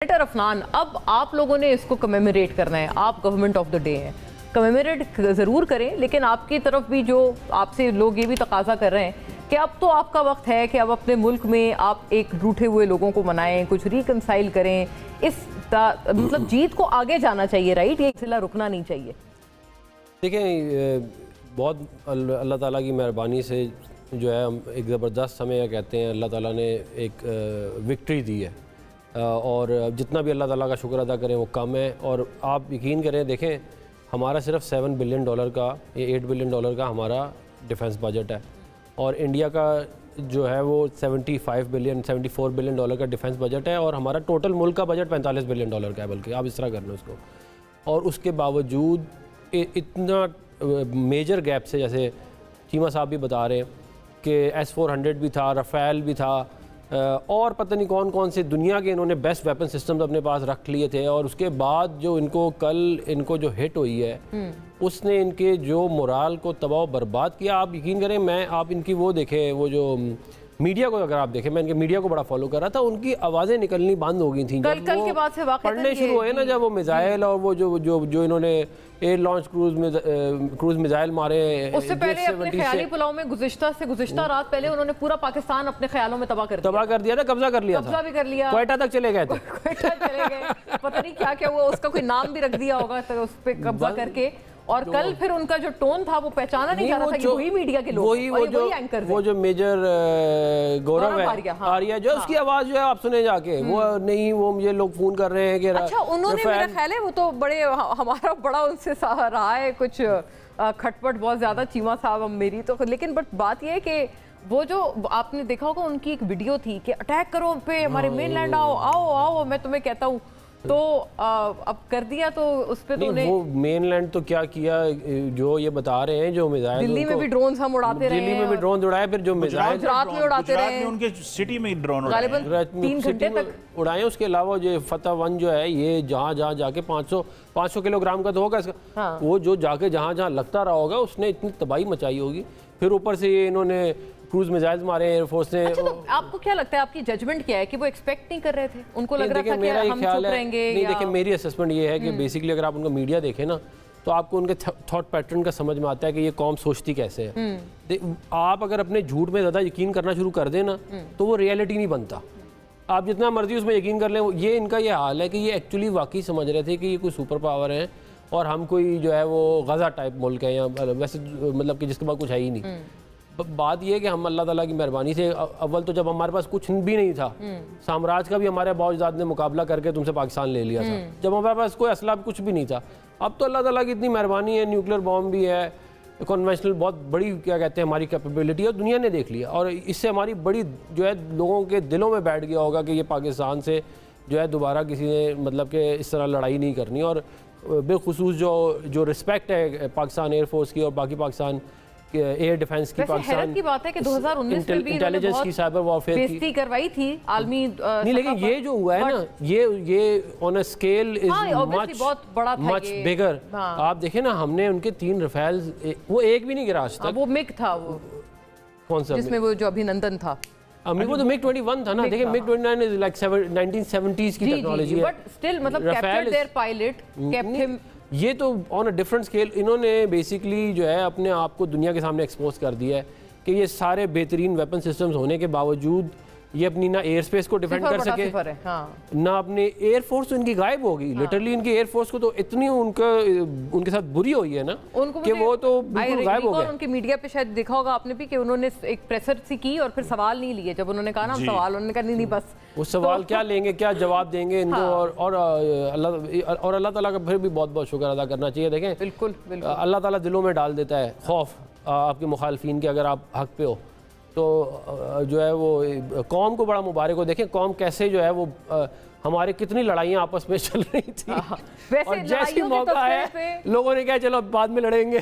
Senator Afnan, अब आप लोगों ने इसको कमेमोरेट करना है, आप गवर्नमेंट ऑफ द डे हैं, कमेमोरेट ज़रूर करें, लेकिन आपकी तरफ भी जो आपसे लोग ये भी तकाजा कर रहे हैं कि अब तो आपका वक्त है कि अब अपने मुल्क में आप एक रूठे हुए लोगों को मनाएं, कुछ रिकनसाइल करें, इस मतलब जीत को आगे जाना चाहिए, राइट? ये सिलसिला रुकना नहीं चाहिए। देखें, बहुत अल्लाह ताला की मेहरबानी से जो है हम एक ज़बरदस्त समय कहते हैं अल्लाह ताला ने एक विक्ट्री दी है, और जितना भी अल्लाह ताला का शुक्र अदा करें वो कम है। और आप यकीन करें, देखें हमारा सिर्फ $7 बिलियन का, ये $8 बिलियन का हमारा डिफेंस बजट है, और इंडिया का जो है वो 74 बिलियन का डिफेंस बजट है, और हमारा टोटल मुल्क का बजट $45 बिलियन का है। बल्कि आप इस तरह करना उसको, और उसके बावजूद इतना मेजर गैप से, जैसे चीमा साहब भी बता रहे हैं कि S-400 भी था, रफ़ेल भी था, और पता नहीं कौन कौन से दुनिया के इन्होंने बेस्ट वेपन सिस्टम्स अपने पास रख लिए थे, और उसके बाद जो इनको जो हिट हुई है उसने इनके जो मोराल को तबाह बर्बाद किया। आप यकीन करें, आप इनकी वो देखें, वो जो मीडिया को अगर आप देखें, मैं इनके मीडिया को बड़ा फॉलो कर रहा था, उनकी आवाज़ें निकलनी बंद हो गई थी कल के बाद से पढ़ने शुरू हुए ना, जब वो मिसाइल और वो जो इन्होंने एयर लॉन्च क्रूज मिसाइल मारे। उससे पहले अपने ख्याली पुलाव में गुज़िश्ता रात पहले उन्होंने पूरा पाकिस्तान अपने ख्यालों में तबाह कर दिया था, कब्जा भी कर लिया, क्वेटा तक चले गए थे। क्वेटा चले गए, पता नहीं क्या क्या हुआ, उसका कोई नाम भी रख दिया होगा तो उस पर कब्जा करके। और कल फिर उनका जो टोन था वो पहचाना नहीं जा रहा था कि वही मीडिया के लोग, वो जो मेजर गौरव आर्या जो उसकी आवाज जो है आप सुने जाके, वो नहीं, वो मुझे लोग फोन कर रहे हैं कि अच्छा उन्होंने, मेरा ख्याल है वो तो बड़े हमारा बड़ा उनसे रहा है कुछ खटपट बहुत ज्यादा, चीमा साहब मेरी तो, लेकिन बट बात ये है कि वो जो आपने देखा होगा उनकी एक वीडियो थी कि अटैक करो पे हमारे मेनलैंड, आओ मैं तुम्हें कहता हूँ, तो अब कर दिया तो उस पे तो वो मेनलैंड तो क्या किया, जो ये बता रहे हैं, जो मिसाइल दिल्ली में भी ड्रोन हम उड़ाते रहे, दिल्ली में भी ड्रोन उड़ाए, फिर जो मिसाइल रात में उड़ाते रहे, उनके सिटी में ड्रोन गालिबन 3 घंटे तक उड़ाए। उसके अलावा जो फतह-1 जो है, ये जहाँ जाके 500 किलोग्राम का तो होगा इसका, हाँ। वो जो जाके जहाँ लगता रहा होगा, उसने इतनी तबाही मचाई होगी। फिर ऊपर से ये इन्होंने क्रूज मिसाइल्स मारे एयरफोर्स ने। अच्छा, तो आपको क्या लगता है, आपकी जजमेंट क्या है कि वो एक्सपेक्ट नहीं कर रहे थे? उनको लग रहा था कि हम चुप रहेंगे? नहीं, देखिए मेरी असेसमेंट ये है कि बेसिकली अगर आप उनका मीडिया देखें ना, तो आपको उनके थॉट पैटर्न का समझ में आता है कि ये कौम सोचती कैसे है। आप अगर अपने झूठ में ज़्यादा यकीन करना शुरू कर दें ना, तो वो रियलिटी नहीं बनता। आप जितना मर्जी उसमें यकीन कर लें, ये इनका ये हाल है कि ये एक्चुअली वाकई समझ रहे थे कि ये कोई सुपर पावर है और हम कोई जो है वो गज़ा टाइप मुल्क है, या वैसे मतलब कि जिसके पास कुछ है ही नहीं। बात यह है कि हम अल्लाह ताला की मेहरबानी से, अव्वल तो जब हमारे पास कुछ भी नहीं था, साम्राज्य का भी हमारे बावजूद ने मुकाबला करके तुमसे पाकिस्तान ले लिया था, जब हमारे पास कोई असला कुछ भी नहीं था। अब तो अल्लाह ताला की इतनी मेहरबानी है, न्यूक्लियर बॉम्ब भी है, कन्वेंशनल बहुत बड़ी क्या कहते हैं हमारी कैपेबिलिटी है, दुनिया ने देख लिया, और इससे हमारी बड़ी जो है लोगों के दिलों में बैठ गया होगा कि ये पाकिस्तान से जो है दोबारा किसी ने मतलब कि इस तरह लड़ाई नहीं करनी। और बिलखुसूस जो रिस्पेक्ट है पाकिस्तान एयरफोर्स की और बाकी पाकिस्तान एयर डिफेंस की, पाकिस्तान की बात है कि 2019 में भी इंटेलिजेंस की, साइबर वॉरफेयर की बेइज्जती करवाई थी आलमी नहीं, लेकिन ये जो हुआ है ना, ये ऑन अ स्केल इज बहुत बड़ा था, मच बिगर। आप देखें ना, हमने उनके 3 रफेल, वो एक भी नहीं गिरा आज तक। वो मिग था, वो कौन सा जिसमें वो जो अभिनंदन था, वो तो MiG-21 था ना। देखिए MiG-29 इज लाइक 1970s की टेक्नोलॉजी है, बट स्टिल मतलब captured their pilot, kept him. ये तो ऑन अ डिफरेंट स्केल इन्होंने बेसिकली जो है अपने आप को दुनिया के सामने एक्सपोज कर दिया है कि ये सारे बेहतरीन वेपन सिस्टम्स होने के बावजूद ये अपनी ना एयर स्पेस को डिफेंड कर सके, ना अपने एयर फोर्स, तो इनकी गायब होगी लिटरली। इनकी एयर फोर्स को तो इतनी उनके साथ बुरी हुई है ना कि वो तो बिल्कुल गायब हो गए। उनके मीडिया पे शायद देखा होगा आपने भी कि उन्होंने एक प्रेसर सी की और फिर सवाल नहीं लिए, जब उन्होंने कहा ना सवाल, उन्होंने कहा नहीं बस वो सवाल क्या लेंगे, क्या जवाब देंगे इनको। और अल्लाह ताला का फिर भी बहुत बहुत शुक्र अदा करना चाहिए। देखें बिल्कुल अल्लाह ताला दिलों में डाल देता है खौफ आपके मुखालफिन के, अगर आप हक पे हो तो जो है वो कौम को बड़ा मुबारक हो। देखें कौम कैसे जो है वो हमारे कितनी लड़ाइयाँ आपस में चल रही थी, और जैसे मौका है लोगों ने कहा चलो बाद में लड़ेंगे।